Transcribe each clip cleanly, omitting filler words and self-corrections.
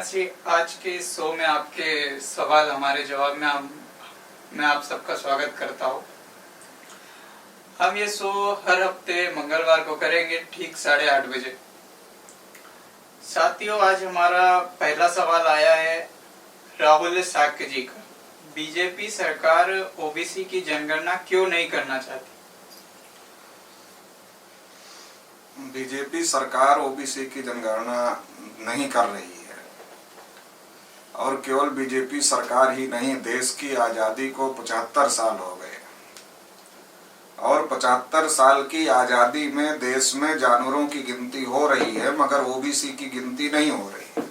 आज के इस शो में आपके सवाल हमारे जवाब में मैं आप सबका स्वागत करता हूँ। हम ये शो हर हफ्ते मंगलवार को करेंगे ठीक 8:30 बजे। साथियों, आज हमारा पहला सवाल आया है राहुल साक्य जी का। बीजेपी सरकार ओबीसी की जनगणना क्यों नहीं करना चाहती? बीजेपी सरकार ओबीसी की जनगणना नहीं कर रही है और केवल बीजेपी सरकार ही नहीं, देश की आजादी को 75 साल हो गए और 75 साल की आजादी में देश में जानवरों की गिनती हो रही है मगर ओबीसी की गिनती नहीं हो रही।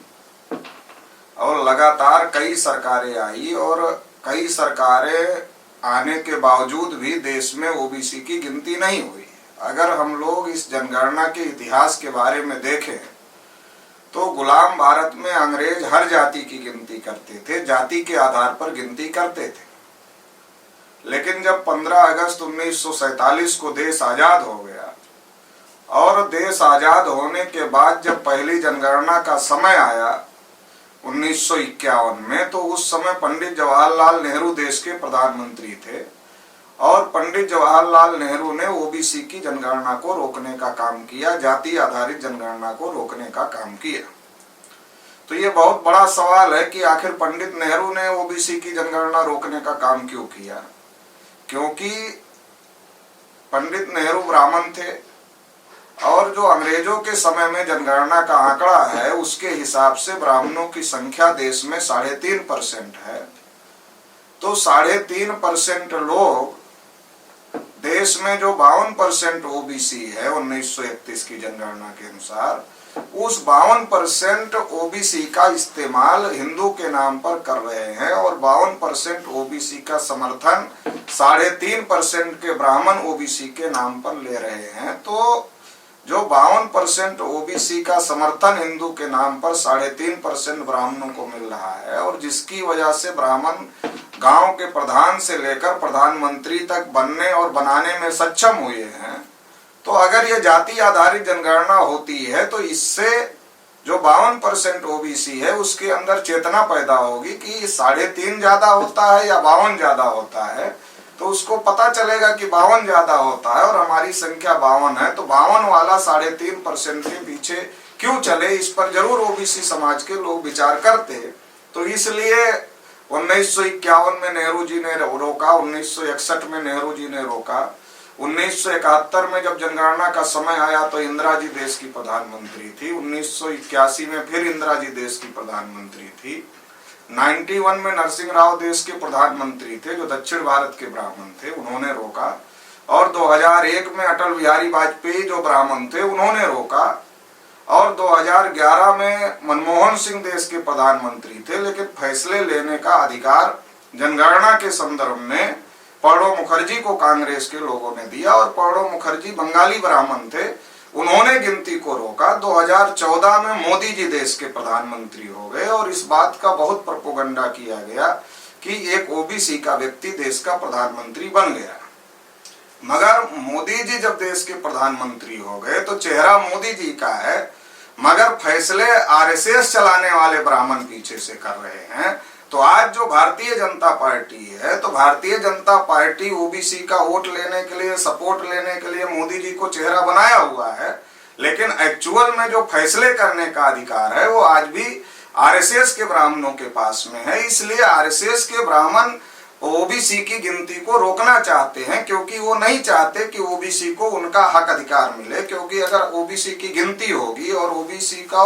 और लगातार कई सरकारें आई और कई सरकारें आने के बावजूद भी देश में ओबीसी की गिनती नहीं हुई। अगर हम लोग इस जनगणना के इतिहास के बारे में देखें तो गुलाम भारत में अंग्रेज हर जाति की गिनती करते थे, जाति के आधार पर गिनती करते थे। लेकिन जब 15 अगस्त 1947 को देश आजाद हो गया और देश आजाद होने के बाद जब पहली जनगणना का समय आया 1951 में, तो उस समय पंडित जवाहरलाल नेहरू देश के प्रधानमंत्री थे और पंडित जवाहरलाल नेहरू ने ओबीसी की जनगणना को रोकने का काम किया, जाति आधारित जनगणना को रोकने का काम किया। तो ये बहुत बड़ा सवाल है कि आखिर पंडित नेहरू ने ओबीसी की जनगणना रोकने का काम क्यों किया? क्योंकि पंडित नेहरू ब्राह्मण थे और जो अंग्रेजों के समय में जनगणना का आंकड़ा है उसके हिसाब से ब्राह्मणों की संख्या देश में 3.5% है। तो 3.5% लोग देश में जो 52% ओबीसी है 1931 की जनगणना के अनुसार, उस 52% ओबीसी का इस्तेमाल हिंदू के नाम पर कर रहे हैं और 52% ओबीसी का समर्थन 3.5% के ब्राह्मण ओबीसी के नाम पर ले रहे हैं। तो जो 52% ओबीसी का समर्थन हिंदू के नाम पर 3.5% ब्राह्मणों को मिल रहा है और जिसकी वजह से ब्राह्मण गांव के प्रधान से लेकर प्रधानमंत्री तक बनने और बनाने में सक्षम हुए हैं, तो अगर ये जाति आधारित जनगणना होती है तो इससे जो 52% ओबीसी है उसके अंदर चेतना पैदा होगी कि 3.5 ज्यादा होता है या 52 ज्यादा होता है। तो उसको पता चलेगा कि 52 ज्यादा होता है और हमारी संख्या 52 है, तो 52 वाला 3.5% के पीछे क्यों चले, इस पर जरूर ओबीसी समाज के लोग विचार करते। तो इसलिए 1951 में नेहरू जी ने रोका, 1961 में नेहरू जी ने रोका, 1971 में जब जनगणना का समय आया तो इंदिरा जी देश की प्रधानमंत्री थी, 1981 में फिर इंदिरा जी देश की प्रधानमंत्री थी, 91 में नरसिंह राव देश के प्रधानमंत्री थे जो दक्षिण भारत के ब्राह्मण थे, उन्होंने रोका, और 2001 में अटल बिहारी वाजपेयी जो ब्राह्मण थे उन्होंने रोका, और 2011 में मनमोहन सिंह देश के प्रधानमंत्री थे। लेकिन फैसले लेने का अधिकार जनगणना के संदर्भ में प्रणब मुखर्जी को कांग्रेस के लोगों ने दिया और प्रणब मुखर्जी बंगाली ब्राह्मण थे, उन्होंने गिनती को रोका। 2014 में मोदी जी देश के प्रधानमंत्री हो गए और इस बात का बहुत प्रोपेगेंडा किया गया कि एक ओबीसी का व्यक्ति देश का प्रधानमंत्री बन गया। मगर मोदी जी जब देश के प्रधानमंत्री हो गए तो चेहरा मोदी जी का है मगर फैसले आरएसएस चलाने वाले ब्राह्मण पीछे से कर रहे हैं। तो आज जो भारतीय जनता पार्टी है, तो भारतीय जनता पार्टी ओबीसी का वोट लेने के लिए, सपोर्ट लेने के लिए मोदी जी को चेहरा बनाया हुआ है, लेकिन एक्चुअल में जो फैसले करने का अधिकार है वो आज भी आरएसएस के ब्राह्मणों के पास में है। इसलिए आरएसएस के ब्राह्मण ओबीसी की गिनती को रोकना चाहते हैं क्योंकि वो नहीं चाहते कि ओबीसी को उनका हक अधिकार मिले, क्योंकि अगर ओबीसी की गिनती होगी और ओबीसी का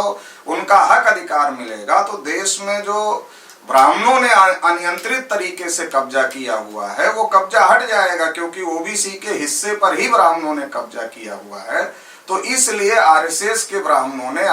उनका हक अधिकार मिलेगा तो देश में जो ब्राह्मणों ने अनियंत्रित तरीके से कब्जा किया हुआ है वो कब्जा हट जाएगा, क्योंकि ओबीसी के हिस्से पर ही ब्राह्मणों ने कब्जा किया हुआ है। तो इसलिए आरएसएस के ब्राह्मणों ने